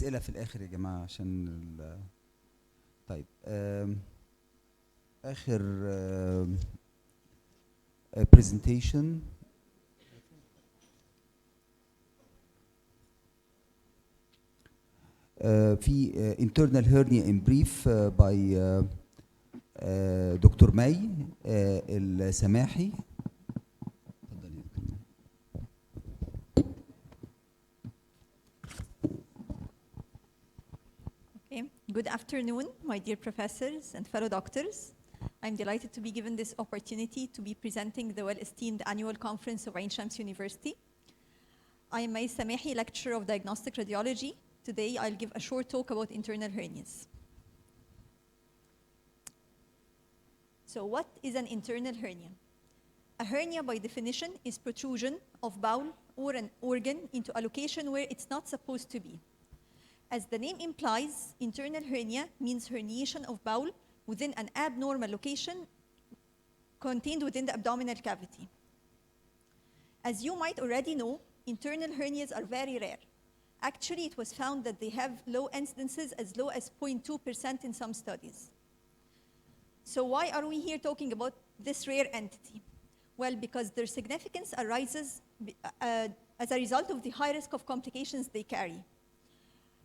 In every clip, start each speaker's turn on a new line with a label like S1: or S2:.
S1: أسئلة في الآخر يا جماعة عشان طيب آخر presentation في internal hernia in brief by دكتور مي السماحي.
S2: Good afternoon, my dear professors and fellow doctors. I'm delighted to be given this opportunity to be presenting the well-esteemed annual conference of Ain Shams University. I am May Samahy, lecturer of Diagnostic Radiology. Today, I'll give a short talk about internal hernias. So what is an internal hernia? A hernia, by definition, is protrusion of bowel or an organ into a location where it's not supposed to be. As the name implies, internal hernia means herniation of bowel within an abnormal location contained within the abdominal cavity. As you might already know, internal hernias are very rare. Actually, it was found that they have low incidences, as low as 0.2% in some studies. So why are we here talking about this rare entity? Well, because their significance arises as a result of the high risk of complications they carry.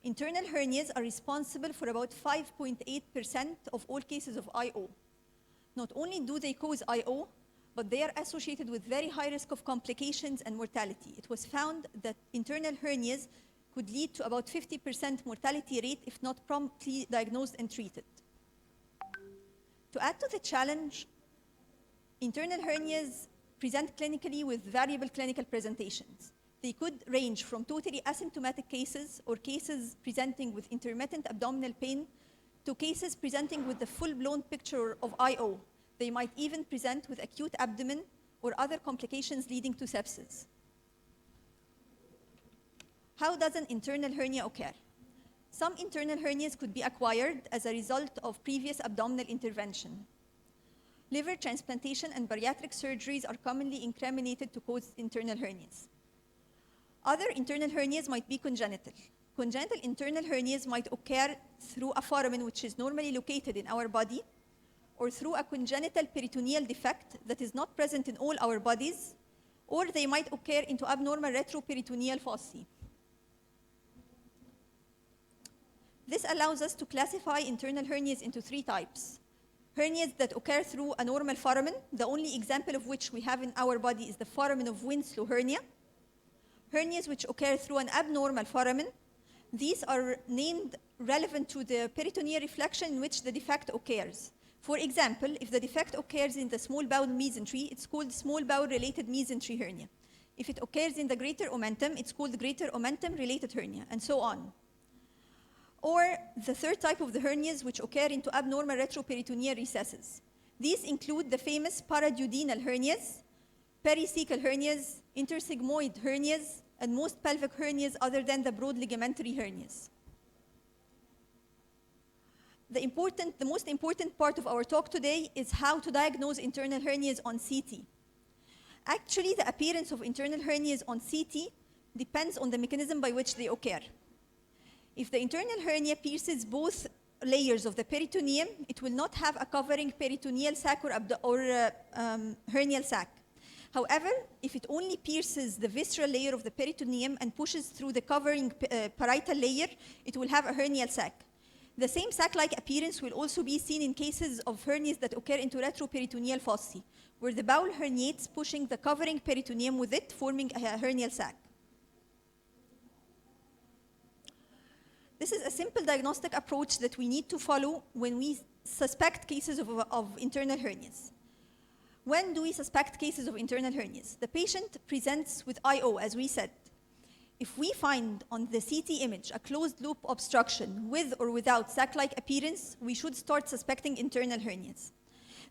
S2: Internal hernias are responsible for about 5.8% of all cases of IO. Not only do they cause IO, but they are associated with very high risk of complications and mortality. It was found that internal hernias could lead to about 50% mortality rate if not promptly diagnosed and treated. To add to the challenge, internal hernias present clinically with variable clinical presentations. They could range from totally asymptomatic cases or cases presenting with intermittent abdominal pain to cases presenting with the full-blown picture of IO. They might even present with acute abdomen or other complications leading to sepsis. How does an internal hernia occur? Some internal hernias could be acquired as a result of previous abdominal intervention. Liver transplantation and bariatric surgeries are commonly incriminated to cause internal hernias. Other internal hernias might be congenital. Congenital internal hernias might occur through a foramen which is normally located in our body, or through a congenital peritoneal defect that is not present in all our bodies, or they might occur into abnormal retroperitoneal fossae. This allows us to classify internal hernias into three types. Hernias that occur through a normal foramen, the only example of which we have in our body is the foramen of Winslow hernia. Hernias which occur through an abnormal foramen. These are named relevant to the peritoneal reflection in which the defect occurs. For example, if the defect occurs in the small bowel mesentery, it's called small bowel related mesentery hernia. If it occurs in the greater omentum, it's called greater omentum related hernia, and so on. Or the third type of the hernias which occur into abnormal retroperitoneal recesses. These include the famous paraduodenal hernias, pericecal hernias, intersigmoid hernias, and most pelvic hernias other than the broad ligamentary hernias. The most important part of our talk today is how to diagnose internal hernias on CT. Actually, the appearance of internal hernias on CT depends on the mechanism by which they occur. If the internal hernia pierces both layers of the peritoneum, it will not have a covering peritoneal sac or hernial sac. However, if it only pierces the visceral layer of the peritoneum and pushes through the covering parietal layer, it will have a hernial sac. The same sac-like appearance will also be seen in cases of hernias that occur into retroperitoneal fossae, where the bowel herniates, pushing the covering peritoneum with it, forming a hernial sac. This is a simple diagnostic approach that we need to follow when we suspect cases of internal hernias. When do we suspect cases of internal hernias? The patient presents with IO, as we said. If we find on the CT image a closed loop obstruction with or without sac-like appearance, we should start suspecting internal hernias.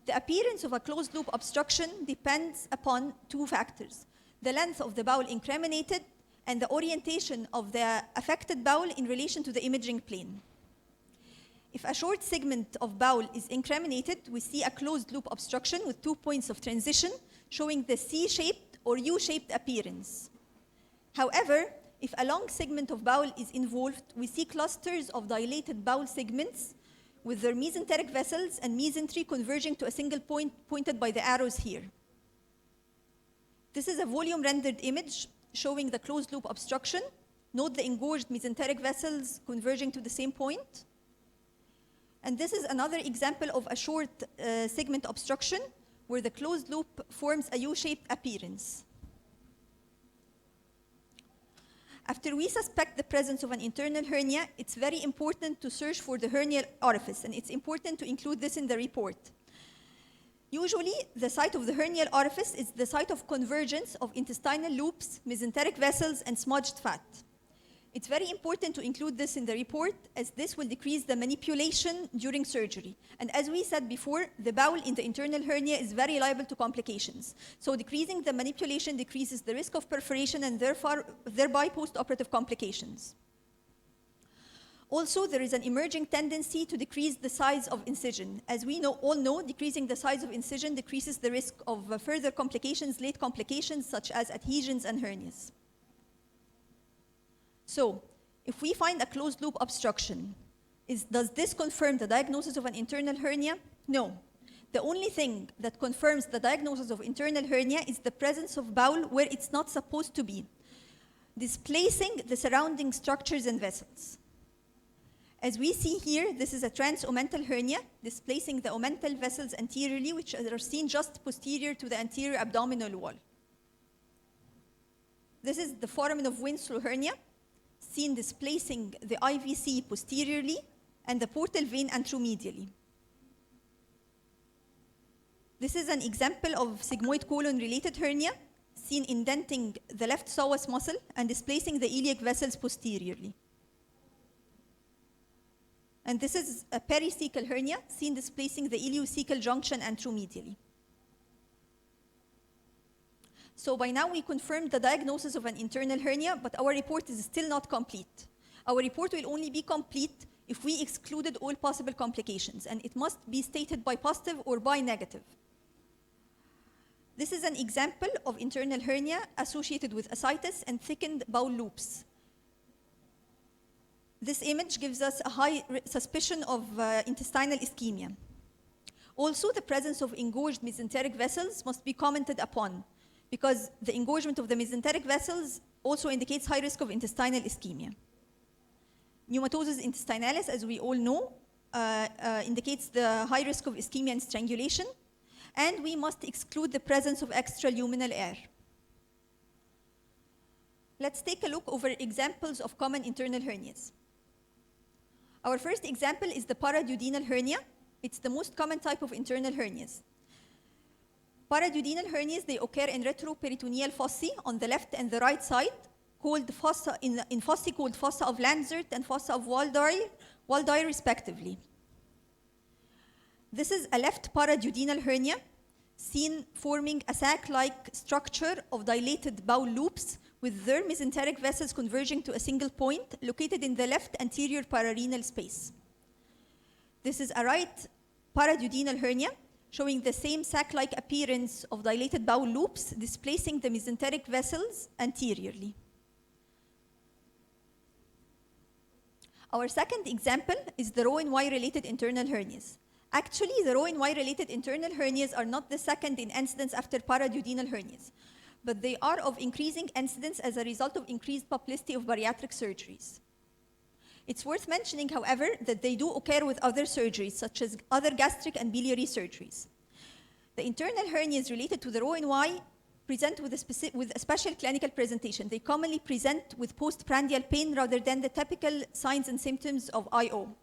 S2: The appearance of a closed loop obstruction depends upon two factors: the length of the bowel incriminated and the orientation of the affected bowel in relation to the imaging plane. If a short segment of bowel is incriminated, we see a closed loop obstruction with 2 points of transition showing the C-shaped or U-shaped appearance. However, if a long segment of bowel is involved, we see clusters of dilated bowel segments with their mesenteric vessels and mesentery converging to a single point pointed by the arrows here. This is a volume rendered image showing the closed loop obstruction. Note the engorged mesenteric vessels converging to the same point. And this is another example of a short segment obstruction where the closed loop forms a U-shaped appearance. After we suspect the presence of an internal hernia, it's very important to search for the hernial orifice, and it's important to include this in the report. Usually, the site of the hernial orifice is the site of convergence of intestinal loops, mesenteric vessels, and smudged fat. It's very important to include this in the report, as this will decrease the manipulation during surgery. And as we said before, the bowel in the internal hernia is very liable to complications. So decreasing the manipulation decreases the risk of perforation and thereby post-operative complications. Also, there is an emerging tendency to decrease the size of incision. As we all know, decreasing the size of incision decreases the risk of further complications, late complications, such as adhesions and hernias. So, if we find a closed loop obstruction, does this confirm the diagnosis of an internal hernia? No. The only thing that confirms the diagnosis of internal hernia is the presence of bowel where it's not supposed to be, displacing the surrounding structures and vessels. As we see here, this is a transomental hernia, displacing the omental vessels anteriorly, which are seen just posterior to the anterior abdominal wall. This is the foramen of Winslow hernia, seen displacing the IVC posteriorly and the portal vein anteromedially. This is an example of sigmoid colon-related hernia, seen indenting the left psoas muscle and displacing the iliac vessels posteriorly. And this is a pericecal hernia, seen displacing the iliocecal junction anteromedially. So by now we confirmed the diagnosis of an internal hernia, but our report is still not complete. Our report will only be complete if we excluded all possible complications, and it must be stated by positive or by negative. This is an example of internal hernia associated with ascites and thickened bowel loops. This image gives us a high suspicion of intestinal ischemia. Also, the presence of engorged mesenteric vessels must be commented upon, because the engorgement of the mesenteric vessels also indicates high risk of intestinal ischemia. Pneumatosis intestinalis, as we all know, indicates the high risk of ischemia and strangulation, and we must exclude the presence of extraluminal air. Let's take a look over examples of common internal hernias. Our first example is the paraduodenal hernia. It's the most common type of internal hernias. Paraduodenal hernias, they occur in retroperitoneal fossae on the left and the right side, called fossa in fossae called fossa of Lanzert and fossa of Waldeyer respectively. This is a left paraduodenal hernia, seen forming a sac-like structure of dilated bowel loops with their mesenteric vessels converging to a single point located in the left anterior pararenal space. This is a right paraduodenal hernia, showing the same sac-like appearance of dilated bowel loops displacing the mesenteric vessels anteriorly. Our second example is the Roux-en-Y-related internal hernias. Actually, the Roux-en-Y-related internal hernias are not the second in incidence after paraduodenal hernias, but they are of increasing incidence as a result of increased publicity of bariatric surgeries. It's worth mentioning, however, that they do occur with other surgeries, such as other gastric and biliary surgeries. The internal hernias related to the Roux-en-Y present with a special clinical presentation. They commonly present with postprandial pain rather than the typical signs and symptoms of IO.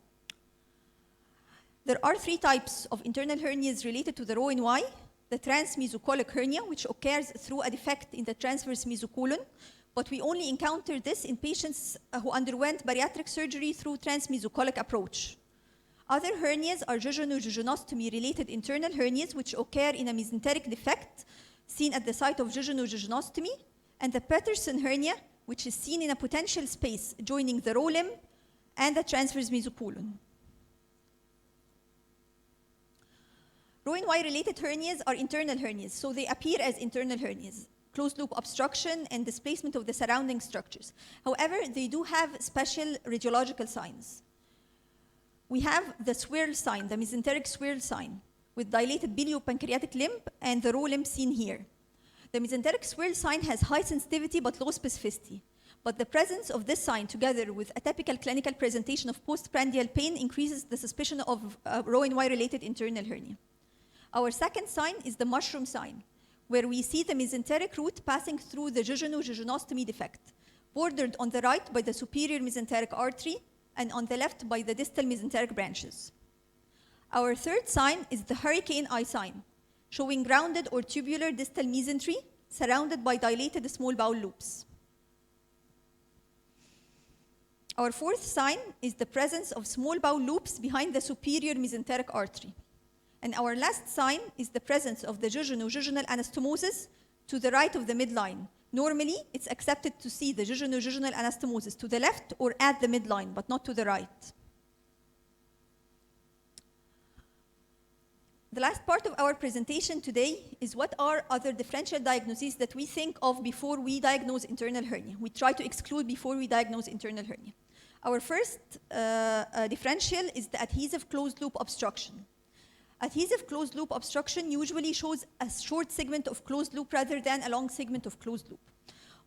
S2: There are three types of internal hernias related to the Roux-en-Y. The transmesocolic hernia, which occurs through a defect in the transverse mesocolon, but we only encounter this in patients who underwent bariatric surgery through transmesocolic approach. Other hernias are jejunojejunostomy-related internal hernias, which occur in a mesenteric defect seen at the site of jejunojejunostomy, and the Patterson hernia, which is seen in a potential space joining the row limb and the transverse mesocolon. Roux-en-Y related hernias are internal hernias, so they appear as internal hernias. closed loop obstruction and displacement of the surrounding structures. However, they do have special radiological signs. We have the swirl sign, the mesenteric swirl sign, with dilated biliopancreatic limb and the raw limb seen here. The mesenteric swirl sign has high sensitivity but low specificity. But the presence of this sign, together with a typical clinical presentation of postprandial pain, increases the suspicion of Roux-en-Y-related internal hernia. Our second sign is the mushroom sign, where we see the mesenteric root passing through the jejuno-jejunostomy defect, bordered on the right by the superior mesenteric artery and on the left by the distal mesenteric branches. Our third sign is the hurricane eye sign, showing grounded or tubular distal mesentery surrounded by dilated small bowel loops. Our fourth sign is the presence of small bowel loops behind the superior mesenteric artery. And our last sign is the presence of the jejuno-jejunal anastomosis to the right of the midline. Normally, it's accepted to see the jejuno-jejunal anastomosis to the left or at the midline, but not to the right. The last part of our presentation today is what are other differential diagnoses that we think of before we diagnose internal hernia. We try to exclude before we diagnose internal hernia. Our first differential is the adhesive closed loop obstruction. Adhesive closed loop obstruction usually shows a short segment of closed loop rather than a long segment of closed loop.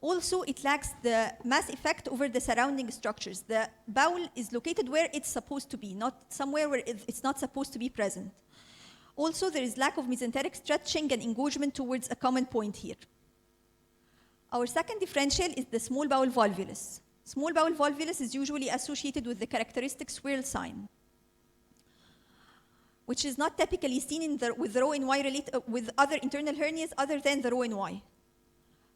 S2: Also, it lacks the mass effect over the surrounding structures. The bowel is located where it's supposed to be, not somewhere where it's not supposed to be present. Also, there is lack of mesenteric stretching and engagement towards a common point here. Our second differential is the small bowel volvulus. Small bowel volvulus is usually associated with the characteristic swirl sign, which is not typically seen with Roux-en-Y with other internal hernias other than the Roux-en-Y.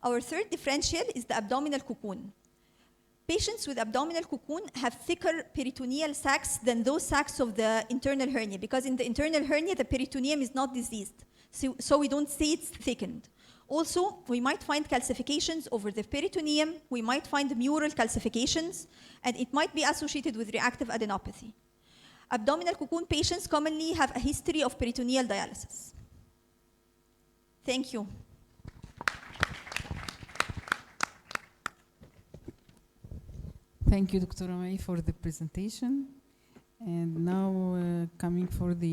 S2: Our third differential is the abdominal cocoon. Patients with abdominal cocoon have thicker peritoneal sacs than those sacs of the internal hernia, because in the internal hernia, the peritoneum is not diseased, so we don't say it's thickened. Also, we might find calcifications over the peritoneum, we might find mural calcifications, and it might be associated with reactive adenopathy. Abdominal cocoon patients commonly have a history of peritoneal dialysis. Thank you.
S3: Thank you, Dr. May, for the presentation. And now coming for the